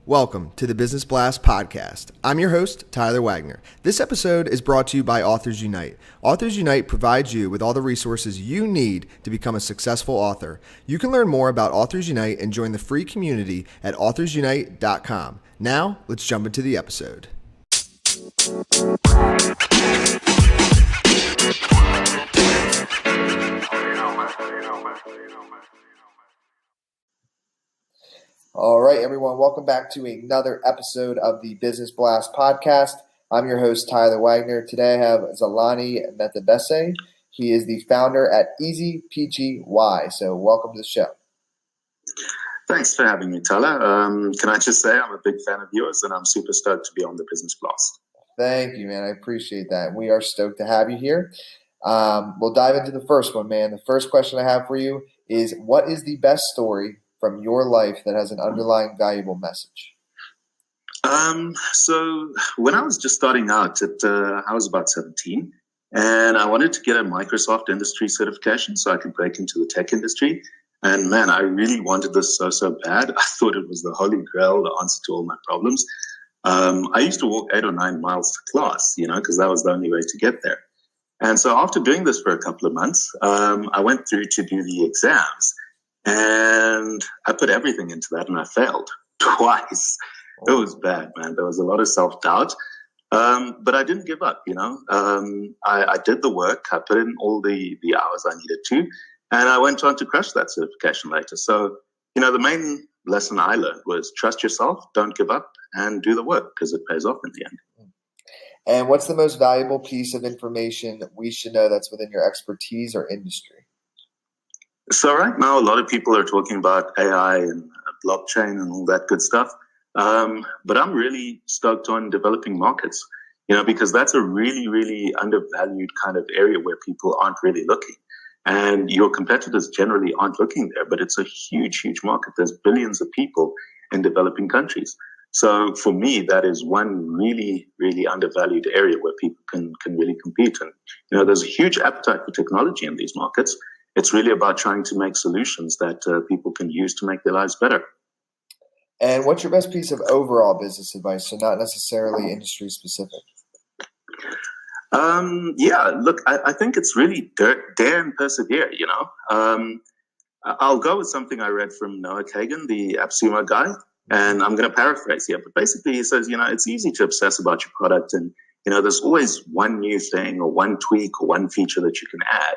Welcome to the Business Blast podcast. I'm your host, Tyler Wagner. This episode is brought to you by Authors Unite. Authors Unite provides you with all the resources you need to become a successful author. You can learn more about Authors Unite and join the free community at authorsunite.com. Now, let's jump into the episode. All right, everyone, welcome back to another episode of the Business Blast podcast. I'm your host, Tyler Wagner. Today I have Zolani Matebese. He is the founder at Easy Peachy Y. So welcome to the show. Thanks for having me, Tyler. Can I just say I'm a big fan of yours and I'm super stoked to be on the Business Blast. Thank you, man. I appreciate that. We are stoked to have you here. We'll dive into the first one, man. The first question I have for you is, what is the best story from your life that has an underlying valuable message? So when I was just starting out, I was about 17, and I wanted to get a Microsoft industry certification so I could break into the tech industry. And man, I really wanted this so bad. I thought it was the holy grail, the answer to all my problems. I used to walk 8 or 9 miles to class, because that was the only way to get there. And so after doing this for a couple of months, I went through to do the exams. And I put everything into that and I failed twice. It was bad, man. There was a lot of self-doubt. But I didn't give up, I did the work. I put in all the hours I needed to. And I went on to crush that certification later. So, the main lesson I learned was trust yourself, don't give up, and do the work because it pays off in the end. And what's the most valuable piece of information that we should know that's within your expertise or industry? So right now, a lot of people are talking about AI and blockchain and all that good stuff. But I'm really stoked on developing markets, because that's a really, really undervalued kind of area where people aren't really looking. And your competitors generally aren't looking there, but it's a huge, huge market. There's billions of people in developing countries. So for me, that is one really, really undervalued area where people can really compete. And, there's a huge appetite for technology in these markets. It's really about trying to make solutions that people can use to make their lives better. And what's your best piece of overall business advice, so not necessarily industry specific? I think it's really dare and persevere, I'll go with something I read from Noah Kagan, the AppSumo guy, and I'm going to paraphrase here. But basically he says, it's easy to obsess about your product and, there's always one new thing or one tweak or one feature that you can add.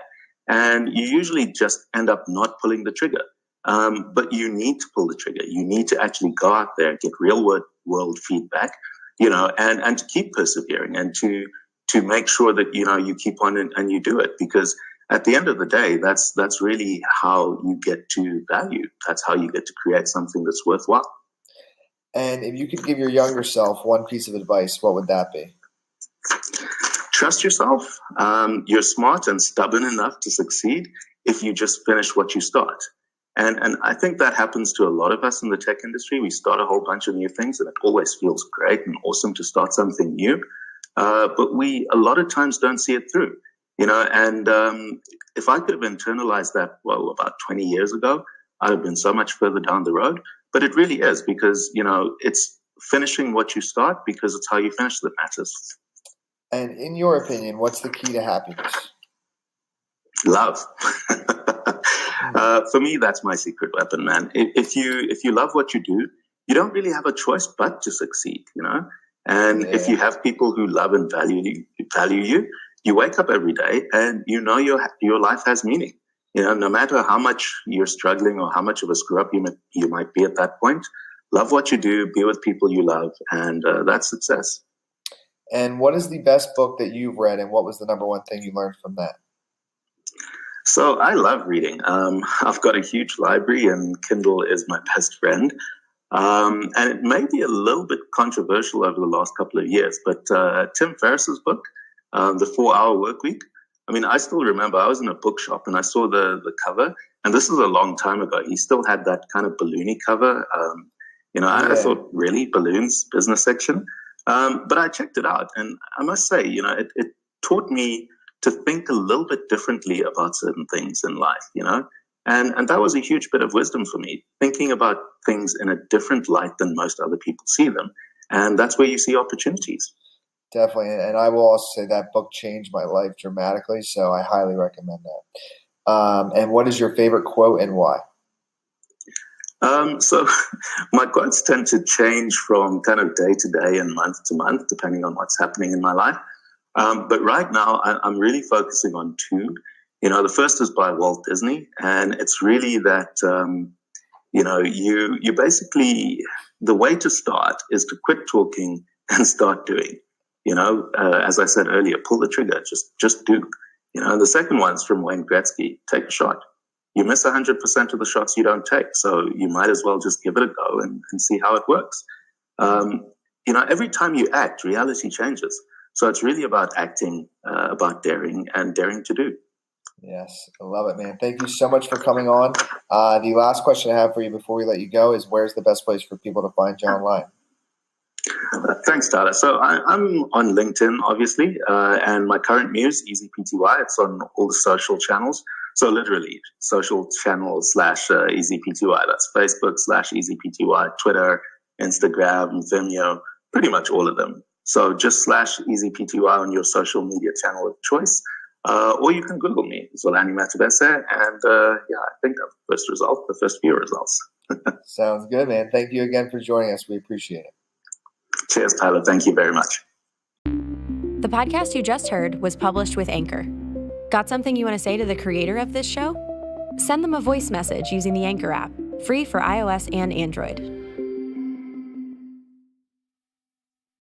And you usually just end up not pulling the trigger. But you need to pull the trigger. You need to actually go out there and get real world feedback, and to keep persevering and to make sure that, you keep on and you do it. Because at the end of the day, that's really how you get to value. That's how you get to create something that's worthwhile. And if you could give your younger self one piece of advice, what would that be? Trust yourself. You're smart and stubborn enough to succeed if you just finish what you start. And I think that happens to a lot of us in the tech industry. We start a whole bunch of new things and it always feels great and awesome to start something new. But we a lot of times don't see it through, and if I could have internalized that, about 20 years ago, I'd have been so much further down the road. But it really is because, it's finishing what you start because it's how you finish that matters. And in your opinion, what's the key to happiness? Love. For me, that's my secret weapon, man. If you love what you do, you don't really have a choice but to succeed, And if you have people who love and value you, you wake up every day and your life has meaning. No matter how much you're struggling or how much of a screw up you might be at that point, love what you do, be with people you love, and that's success. And what is the best book that you've read, and what was the number one thing you learned from that? So I love reading. I've got a huge library, and Kindle is my best friend. And it may be a little bit controversial over the last couple of years, but Tim Ferriss's book, The 4-Hour Workweek, I still remember I was in a bookshop and I saw the cover, and this is a long time ago. He still had that kind of balloony cover. I thought, really, balloons, business section? But I checked it out, and I must say, it taught me to think a little bit differently about certain things in life. And that was a huge bit of wisdom for me, thinking about things in a different light than most other people see them. And that's where you see opportunities. Definitely. And I will also say that book changed my life dramatically. So I highly recommend that. And what is your favorite quote and why? So my quotes tend to change from kind of day to day and month to month, depending on what's happening in my life. But right now, I'm really focusing on two. The first is by Walt Disney, and it's really that, you basically, the way to start is to quit talking and start doing. As I said earlier, pull the trigger, just do. And the second one's from Wayne Gretzky, take a shot. You miss 100% of the shots you don't take, so you might as well just give it a go and see how it works. Every time you act, reality changes. So it's really about acting, about daring, and daring to do. Yes, I love it, man. Thank you so much for coming on. The last question I have for you before we let you go is, where's the best place for people to find you online? Thanks, Tyler. So I'm on LinkedIn, obviously, and my current muse, EasyPTY, it's on all the social channels. So literally, social channels / EasyPTY. That's Facebook / EasyPTY, Twitter, Instagram, Vimeo, pretty much all of them. So just / EasyPTY on your social media channel of choice. Or you can Google me, Zolani Matebese, and I think the first few results. Sounds good, man. Thank you again for joining us. We appreciate it. Cheers, Tyler. Thank you very much. The podcast you just heard was published with Anchor. Got something you want to say to the creator of this show? Send them a voice message using the Anchor app, free for iOS and Android.